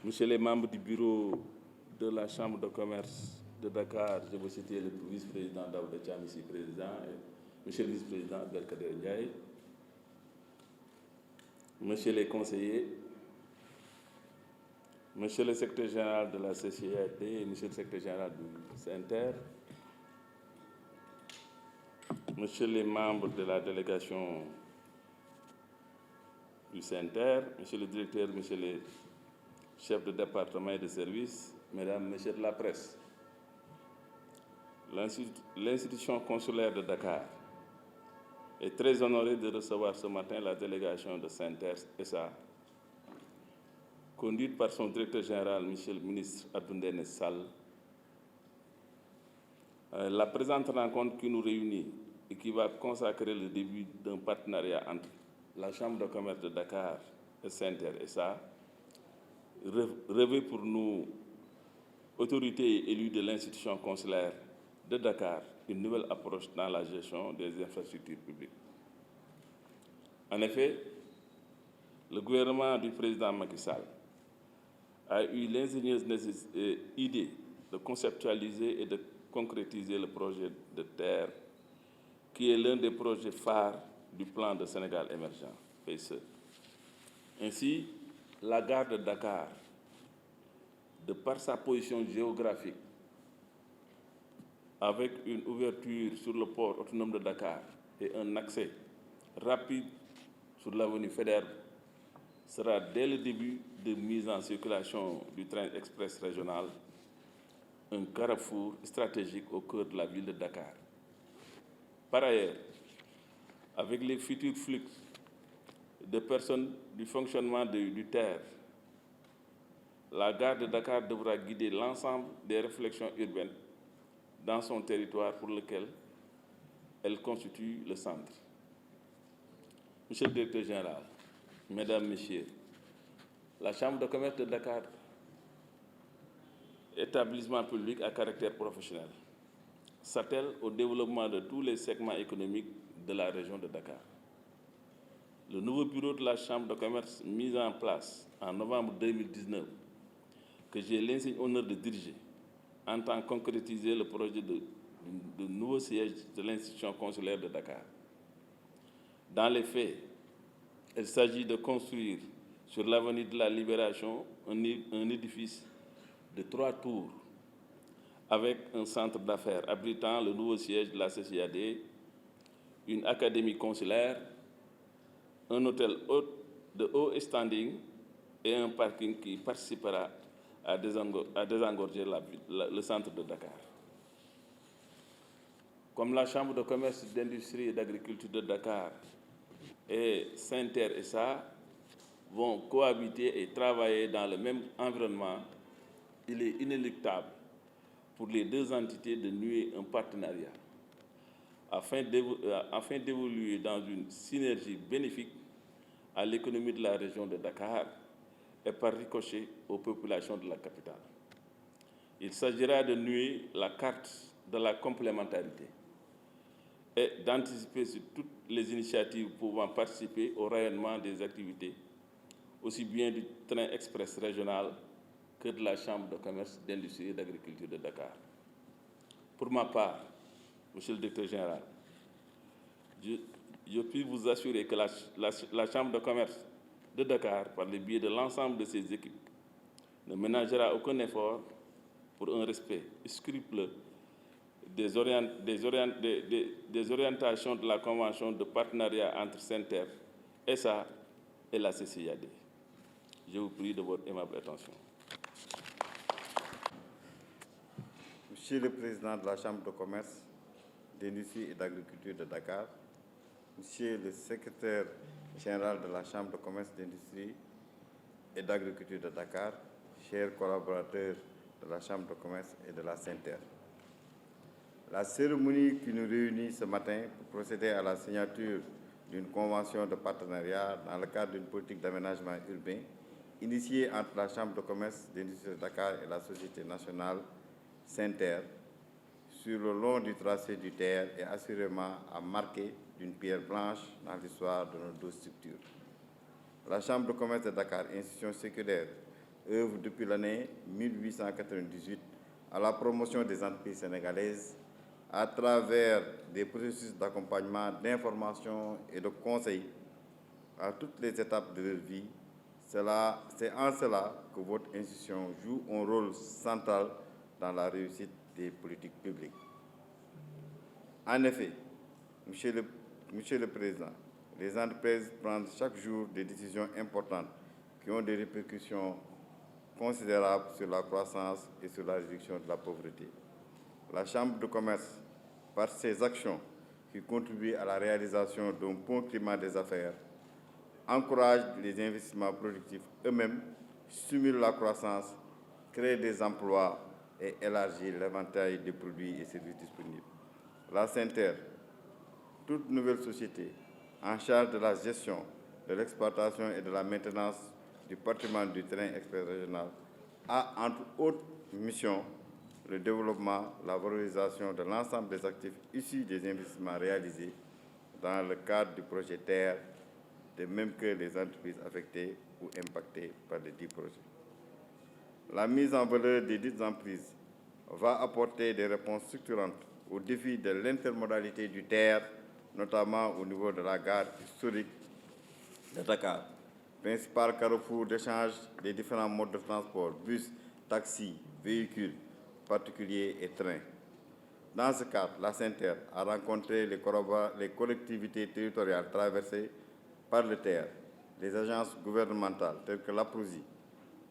Monsieur les membres du bureau de la Chambre de commerce de Dakar, je veux citer le vice-président Daouda Thiam, ici président, et monsieur le vice-président Abdelkader Ndiaye, monsieur les conseillers, monsieur le secrétaire général de la CCAD et monsieur le secrétaire général du CNTR, monsieur les membres de la délégation du CNTR, monsieur le directeur, monsieur les chefs de département et de service, mesdames, messieurs de la presse. L'institution consulaire de Dakar est très honorée de recevoir ce matin la délégation de CNTR SA, conduite par son directeur général, monsieur le ministre Abdoundéné Sall. La présente rencontre qui nous réunit et qui va consacrer le début d'un partenariat entre la Chambre de commerce de Dakar et CNTR SA revêt pour nous, autorités élues de l'institution consulaire de Dakar, une nouvelle approche dans la gestion des infrastructures publiques. En effet, le gouvernement du président Macky Sall a eu l'ingénieuse idée de conceptualiser et de concrétiser le projet de terre qui est l'un des projets phares du plan de Sénégal émergent, PSE. Ainsi, la gare de Dakar, de par sa position géographique, avec une ouverture sur le port autonome de Dakar et un accès rapide sur l'avenue Faidherbe, sera dès le début de mise en circulation du train express régional un carrefour stratégique au cœur de la ville de Dakar. Par ailleurs, avec les futurs flux de personnes du fonctionnement du TER, la gare de Dakar devra guider l'ensemble des réflexions urbaines dans son territoire pour lequel elle constitue le centre. Monsieur le directeur général, mesdames, messieurs, la Chambre de commerce de Dakar, établissement public à caractère professionnel, s'attelle au développement de tous les segments économiques de la région de Dakar. Le nouveau bureau de la Chambre de commerce mis en place en novembre 2019, que j'ai l'insigne honneur de diriger, entend concrétiser le projet de nouveau siège de l'institution consulaire de Dakar. Dans les faits, il s'agit de construire sur l'avenue de la Libération un édifice de 3 tours avec un centre d'affaires abritant le nouveau siège de la CCAD, une académie consulaire, un hôtel de haut standing et un parking qui participera à désengorger le centre de Dakar. Comme la Chambre de commerce, d'industrie et d'agriculture de Dakar et CNTR SA vont cohabiter et travailler dans le même environnement, il est inéluctable pour les deux entités de nouer un partenariat afin d'évoluer dans une synergie bénéfique à l'économie de la région de Dakar et par ricochet aux populations de la capitale. Il s'agira de nouer la carte de la complémentarité et d'anticiper sur toutes les initiatives pouvant participer au rayonnement des activités, aussi bien du train express régional que de la Chambre de commerce, d'industrie et d'agriculture de Dakar. Pour ma part, Monsieur le directeur général, je puis vous assurer que la Chambre de commerce de Dakar, par le biais de l'ensemble de ses équipes, ne ménagera aucun effort pour un respect scrupuleux des orientations de la Convention de partenariat entre CNTR, SA et la CCIAD. Je vous prie de votre aimable attention. Monsieur le Président de la Chambre de commerce, d'industrie et d'agriculture de Dakar, Monsieur le Secrétaire général de la Chambre de commerce, d'industrie et d'agriculture de Dakar, chers collaborateurs de la Chambre de commerce et de la CNTR. La cérémonie qui nous réunit ce matin pour procéder à la signature d'une convention de partenariat dans le cadre d'une politique d'aménagement urbain initiée entre la Chambre de commerce, d'industrie de Dakar et la Société nationale CNTR sur le long du tracé du TER est assurément à marquer d'une pierre blanche dans l'histoire de nos deux structures. La Chambre de commerce de Dakar, institution séculaire, œuvre depuis l'année 1898 à la promotion des entreprises sénégalaises à travers des processus d'accompagnement, d'information et de conseil à toutes les étapes de leur vie. C'est en cela que votre institution joue un rôle central dans la réussite des politiques publiques. En effet, Monsieur le Président, les entreprises prennent chaque jour des décisions importantes qui ont des répercussions considérables sur la croissance et sur la réduction de la pauvreté. La Chambre de commerce, par ses actions qui contribuent à la réalisation d'un bon climat des affaires, encourage les investissements productifs eux-mêmes, stimule la croissance, crée des emplois et élargit l'éventail des produits et services disponibles. La SENTER, toute nouvelle société en charge de la gestion, de l'exploitation et de la maintenance du patrimoine du train express régional, a entre autres missions le développement, la valorisation de l'ensemble des actifs issus des investissements réalisés dans le cadre du projet TER, de même que les entreprises affectées ou impactées par les 10 projets. La mise en valeur des dites entreprises va apporter des réponses structurantes aux défis de l'intermodalité du TER, notamment au niveau de la gare historique de Dakar, principal carrefour d'échange des différents modes de transport, bus, taxis, véhicules particuliers et trains. Dans ce cadre, la SENTER a rencontré les collectivités territoriales traversées par le TER, les agences gouvernementales telles que l'APROSI,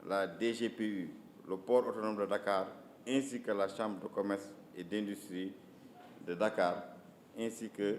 la DGPU, le port autonome de Dakar, ainsi que la Chambre de commerce et d'industrie de Dakar, ainsi que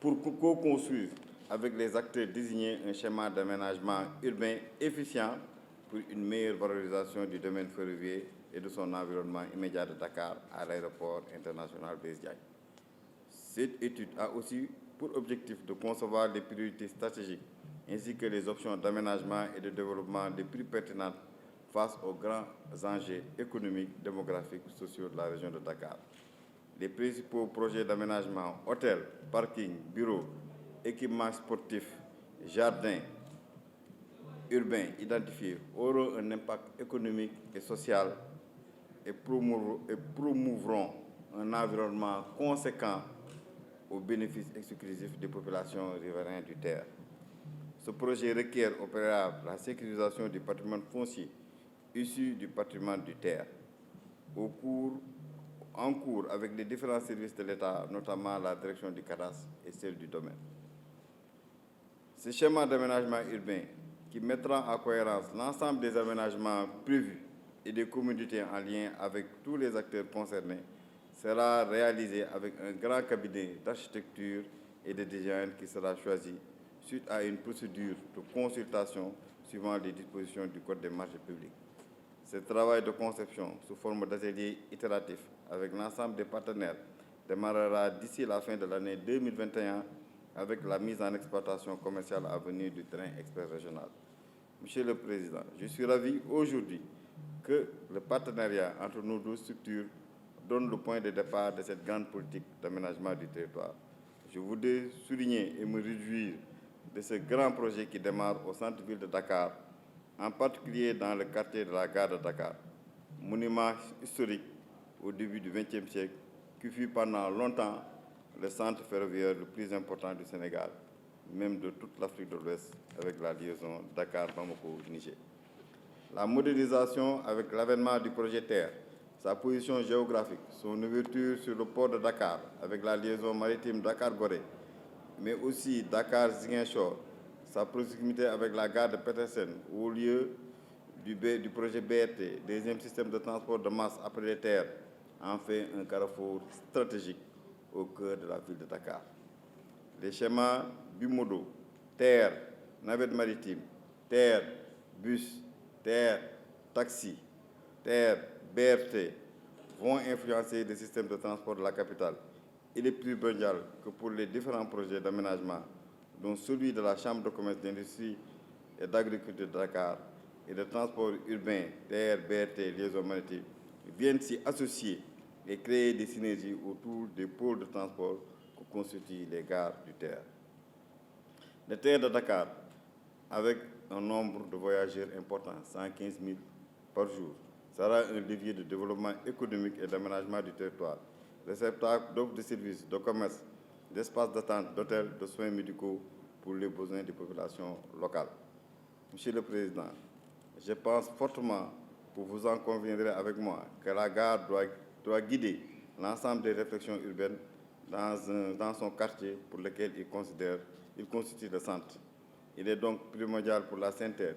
pour co-construire avec les acteurs désignés un schéma d'aménagement urbain efficient pour une meilleure valorisation du domaine ferroviaire et de son environnement immédiat de Dakar à l'aéroport international Blaise Diagne. Cette étude a aussi pour objectif de concevoir les priorités stratégiques ainsi que les options d'aménagement et de développement les plus pertinentes face aux grands enjeux économiques, démographiques, sociaux de la région de Dakar. Les principaux projets d'aménagement, hôtels, parkings, bureaux, équipements sportifs, jardins urbains identifiés auront un impact économique et social et promouvront un environnement conséquent au bénéfice exclusif des populations riveraines du TER. Ce projet requiert au préalable la sécurisation du patrimoine foncier issu du patrimoine du TER, en cours avec les différents services de l'État, notamment la direction du cadastre et celle du domaine. Ce schéma d'aménagement urbain qui mettra en cohérence l'ensemble des aménagements prévus et des communautés en lien avec tous les acteurs concernés sera réalisé avec un grand cabinet d'architecture et de design qui sera choisi suite à une procédure de consultation suivant les dispositions du Code des marchés publics. Ce travail de conception sous forme d'atelier itératif avec l'ensemble des partenaires démarrera d'ici la fin de l'année 2021 avec la mise en exploitation commerciale à venir du train express régional. Monsieur le Président, je suis ravi aujourd'hui que le partenariat entre nos deux structures donne le point de départ de cette grande politique d'aménagement du territoire. Je voudrais souligner et me réjouir de ce grand projet qui démarre au centre-ville de Dakar, en particulier dans le quartier de la gare de Dakar, monument historique au début du XXe siècle, qui fut pendant longtemps le centre ferroviaire le plus important du Sénégal, même de toute l'Afrique de l'Ouest, avec la liaison Dakar-Bamako-Niger. La modernisation avec l'avènement du projet TER, sa position géographique, son ouverture sur le port de Dakar avec la liaison maritime Dakar-Gorée, mais aussi Dakar-Ziguinchor, sa proximité avec la gare de Petersen, au lieu du projet BRT, deuxième système de transport de masse après les terres, en fait un carrefour stratégique au cœur de la ville de Dakar. Les schémas bimodaux, TER, navette maritime, TER, bus, TER, taxi, TER, BRT vont influencer le système de transport de la capitale. Il est plus mondial que pour les différents projets d'aménagement, dont celui de la Chambre de commerce d'industrie et d'agriculture de Dakar et de transport urbain, TER, BRT, liaison maritime, viennent s'y associer et créer des synergies autour des pôles de transport que constituent les gares du TER. Le TER de Dakar, avec un nombre de voyageurs important, 115 000 par jour, sera un levier de développement économique et d'aménagement du territoire, réceptacle d'offres de services, de commerce, d'espaces d'attente, d'hôtels, de soins médicaux pour les besoins des populations locales. Monsieur le Président, je pense fortement que vous en conviendrez avec moi que la gare doit guider l'ensemble des réflexions urbaines dans son quartier pour lequel il constitue le centre. Il est donc primordial pour la SENTER,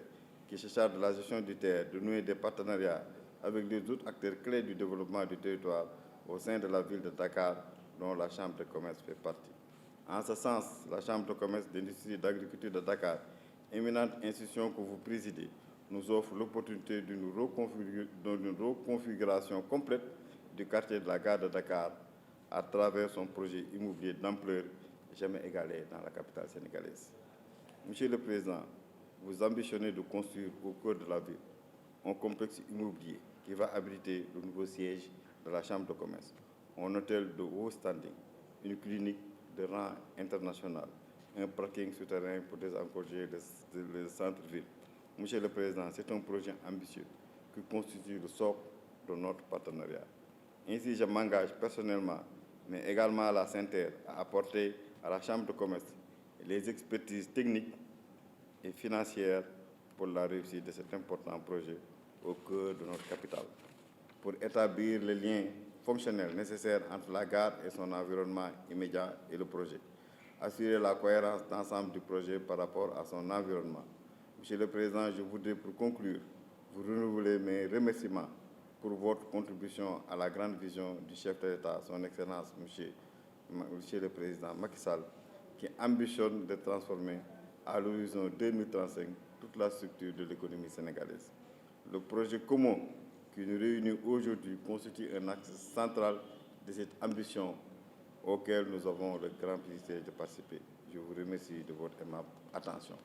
qui se charge de la gestion du TER, de nouer des partenariats avec les autres acteurs clés du développement du territoire au sein de la ville de Dakar, dont la Chambre de commerce fait partie. En ce sens, la Chambre de commerce, d'industrie et d'agriculture de Dakar, éminente institution que vous présidez, nous offre l'opportunité d'une reconfiguration complète du quartier de la gare de Dakar à travers son projet immobilier d'ampleur jamais égalé dans la capitale sénégalaise. Monsieur le Président, vous ambitionnez de construire au cœur de la ville un complexe immobilier qui va abriter le nouveau siège de la Chambre de commerce, un hôtel de haut standing, une clinique de rang international, un parking souterrain pour désencourager le centre-ville. Monsieur le Président, c'est un projet ambitieux qui constitue le socle de notre partenariat. Ainsi, je m'engage personnellement, mais également à la SENTER, à apporter à la Chambre de commerce les expertises techniques et financières pour la réussite de cet important projet au cœur de notre capitale, pour établir les liens fonctionnels nécessaires entre la gare et son environnement immédiat et le projet, assurer la cohérence d'ensemble du projet par rapport à son environnement. Monsieur le Président, je voudrais pour conclure vous renouveler mes remerciements pour votre contribution à la grande vision du chef de l'État, son Excellence, Monsieur le Président Macky Sall, qui ambitionne de transformer à l'horizon 2035 toute la structure de l'économie sénégalaise. Le projet commun qui nous réunit aujourd'hui constitue un axe central de cette ambition auquel nous avons le grand plaisir de participer. Je vous remercie de votre aimable attention.